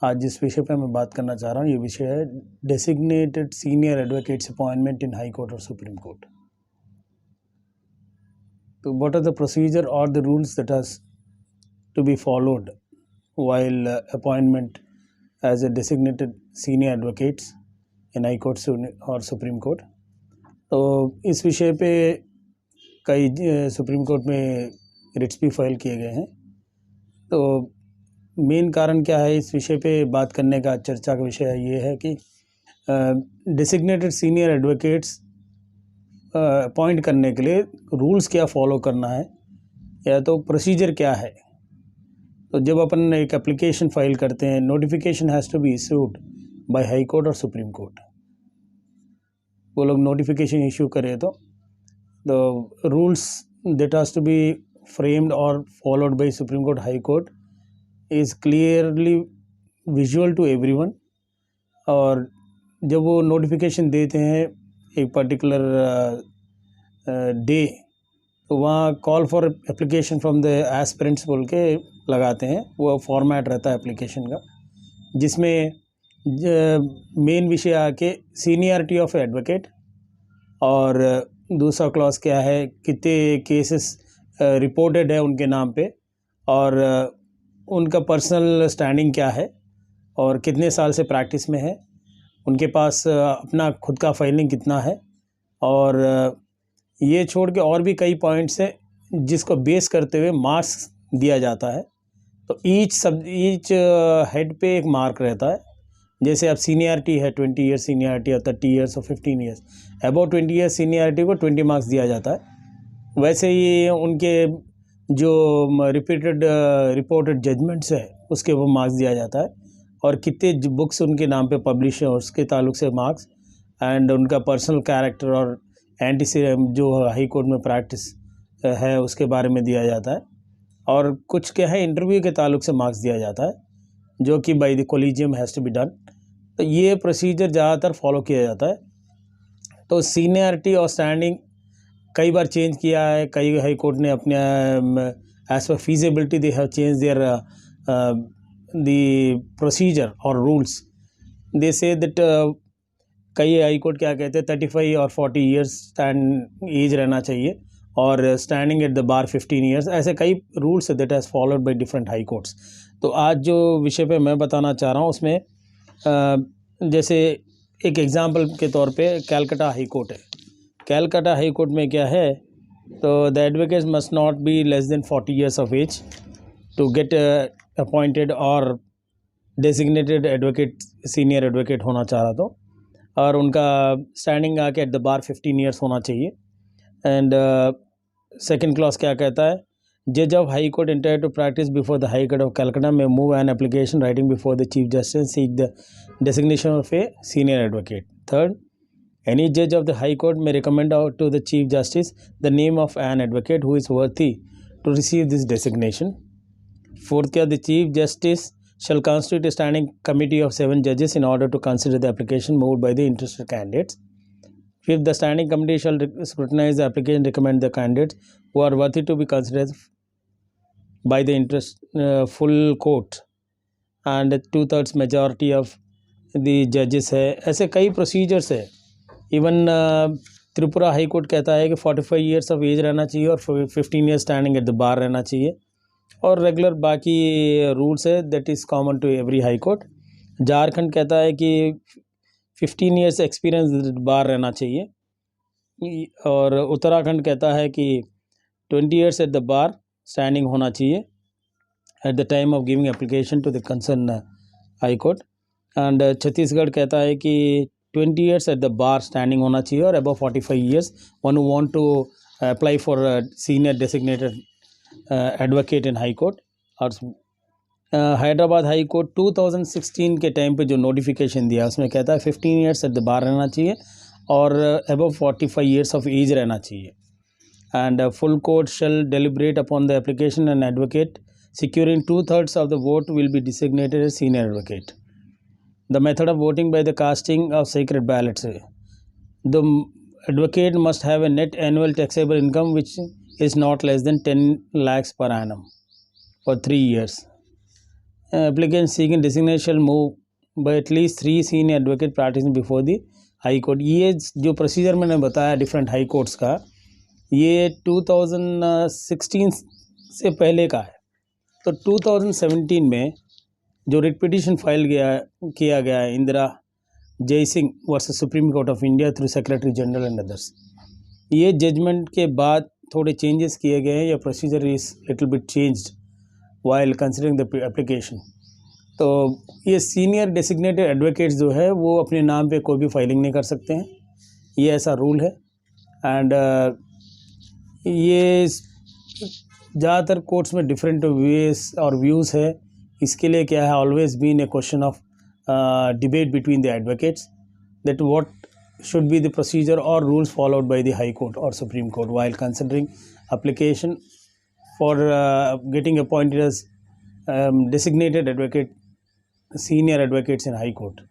आज जिस विषय पे मैं बात करना चाह रहा हूँ ये विषय है designated senior advocates appointment in high court और सुप्रीम कोर्ट। तो व्हाट आर द प्रोसीजर और the rules that are to be followed while appointment as a designated senior advocates in high court और सुप्रीम कोर्ट। तो इस विषय पे कई supreme court में रिट्स भी फाइल किए गए हैं। तो मेन कारण क्या है इस विषय पे बात करने का, चर्चा का विषय ये है कि डेसिग्नेटेड सीनियर एडवोकेट्स अपॉइंट करने के लिए रूल्स क्या फॉलो करना है या तो प्रोसीजर क्या है। तो जब अपन एक एप्लीकेशन फाइल करते हैं, notification has to be issued by high court और सुप्रीम कोर्ट। वो लोग नोटिफिकेशन इशू करें तो the rules that has to be framed और followed by supreme court, high court is clearly visual to everyone. और जब वो नोटिफिकेशन देते हैं एक पर्टिकुलर डे, तो वहाँ call for application from the aspirants बोल के लगाते हैं। वो फॉर्मेट रहता है एप्लीकेशन का, जिसमें मेन विषय आके सीनियरिटी ऑफ एडवोकेट और दूसरा क्लॉज क्या है, कितने केसेस रिपोर्टेड है उनके नाम पे और उनका पर्सनल स्टैंडिंग क्या है और कितने साल से प्रैक्टिस में है, उनके पास अपना खुद का फाइलिंग कितना है, और ये छोड़ के और भी कई पॉइंट्स हैं जिसको बेस करते हुए मार्क्स दिया जाता है। तो ईच हेड पे एक मार्क रहता है। जैसे अब सीनियरिटी है 20 ईयर्स सीनियरिटी और 30 ईयर्स और 15 ईयर्स, अबाउट 20 ईयर्स सीनियरिटी को 20 मार्क्स दिया जाता है। वैसे ही उनके जो रिपोर्टेड जजमेंट्स है उसके वो मार्क्स दिया जाता है, और कितने बुक्स उनके नाम पे पब्लिश है उसके ताल्लुक से मार्क्स, एंड उनका पर्सनल कैरेक्टर और एंटीसीएम जो हाई कोर्ट में प्रैक्टिस है उसके बारे में दिया जाता है। और कुछ क्या है इंटरव्यू के ताल्लुक से मार्क्स दिया जाता है जो कि by the collegium has to be done. तो ये प्रोसीजर ज़्यादातर फॉलो किया जाता है। तो सीनियरिटी और स्टैंडिंग कई बार चेंज किया है, कई हाई कोर्ट ने अपने एज पर feasibility they have change their the procedure और रूल्स। दे से दैट कई हाई कोर्ट क्या कहते हैं 35 और 40 ईयर्स स्टैंड एज रहना चाहिए और standing at the bar 15 years. ऐसे कई rules that has followed by different high courts. तो आज जो विषय पे मैं बताना चाह रहा हूँ उसमें जैसे एक एग्जांपल के तौर पे कैलकाटा हाई कोर्ट है। कैलकाटा हाई कोर्ट में क्या है, तो the advocates must not be less than 40 years of age to get appointed और डेजिग्नेटेड एडवोकेट सीनियर एडवोकेट होना चाह रहा तो, और उनका स्टैंडिंग आके एट द बार 15 ईयर्स होना चाहिए। एंड सेकेंड क्लॉज क्या कहता है, जज of high court entitled to practice before the high court of Calcutta may move an application writing before the chief justice seek the designation of a senior advocate. Third, any जज of the high court may recommend out to the chief justice the name of an advocate who is worthy to receive this designation. Fourth क्या, the chief justice shall constitute a standing committee of 7 judges in order to consider the application moved by the interested candidates. Fifth, the standing committee shall scrutinize the application, recommend the candidates who are worthy to be considered by the full court and 2/3 majority of the judges है। ऐसे कई procedures है। Even Tripura high court कहता है कि 45 years of as रहना चाहिए और 15 years standing at the bar रहना चाहिए, और रेगुलर बाकी रूल्स है that is common to every high court. Jharkhand कहता है कि 15 ईयर्स एक्सपीरियंस बार रहना चाहिए, और उत्तराखंड कहता है कि 20 years at the bar standing होना चाहिए at the time of giving application to the concern high court. And Chhattisgarh कहता है कि 20 years at the bar standing होना चाहिए और above 45 years one who want to apply for senior designated advocate in high court. और Hyderabad high court 2016 के time पे जो नोटिफिकेशन दिया उसमें कहता है 15 ईयर्स एट द बार रहना चाहिए और अबव 45 ईयर्स ऑफ एज रहना चाहिए। And full court shell deliberate upon the application and advocate securing 2/3 of the vote will be designated as senior advocate. The method of voting by the casting of secret ballots. The advocate must have a net annual taxable income which is not less than 10 lakhs per annum for 3 years. applicants seeking designation shall move by at least 3 senior advocate practicing before the high court. ये जो procedure मैंने बताया different high courts का, ये 2016 से पहले का है। तो 2017 में जो रिट पिटीशन फाइल किया गया है Indira Jaising versus supreme court of India through secretary general and others, ये जजमेंट के बाद थोड़े चेंजेस किए गए हैं। या procedure is little bit changed while considering the application. तो ये सीनियर डेसिग्नेटेड एडवोकेट्स जो है वो अपने नाम पे कोई भी फाइलिंग नहीं कर सकते हैं, ये ऐसा रूल है। एंड ये ज़्यादातर कोर्ट्स में डिफरेंट वेज और व्यूज़ है। इसके लिए क्या है, always been a question of debate between the advocates that what should be the procedure or rules followed by the High Court or Supreme Court while considering application for getting appointed as designated advocate, senior advocates in High Court.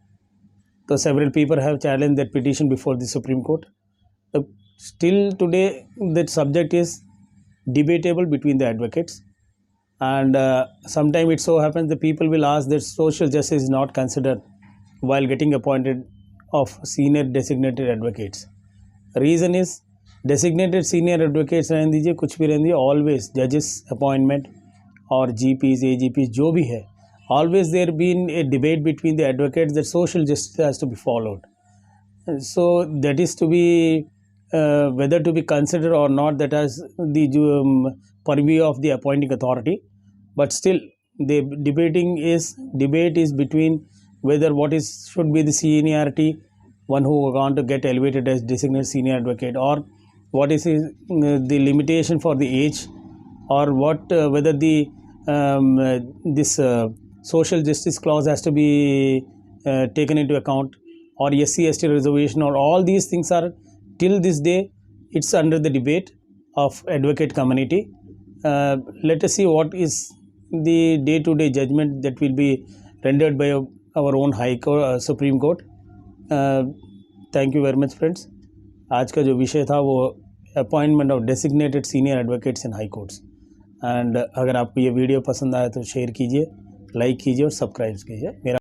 So several people have challenged that petition before the Supreme Court. Still today that subject is debatable between the advocates, and sometimes it so happens the people will ask that social justice is not considered while getting appointed of senior designated advocates. Reason is designated senior advocates रहने दीजिए, कुछ भी रहने दीजिए, always judges appointment और GPs AGPs जो भी है, always there been a debate between the advocates that social justice has to be followed. So that is to be whether to be considered or not, that has the purview of the appointing authority. But still the debate is between whether what is should be the seniority, one who want to get elevated as designated senior advocate, or what is the limitation for the age, or what whether the this social justice clause has to be taken into account, or SC ST reservation, or all these things are till this day it's under the debate of advocate community. Let us see what is the day-to-day judgment that will be rendered by our own High Court, Supreme Court. Thank you very much friends. आज का जो विषय था वो appointment of designated senior advocates in high courts. And अगर आपको ये video पसंद आया तो शेयर कीजिए, लाइक कीजिए और सब्सक्राइब कीजिए। मेरा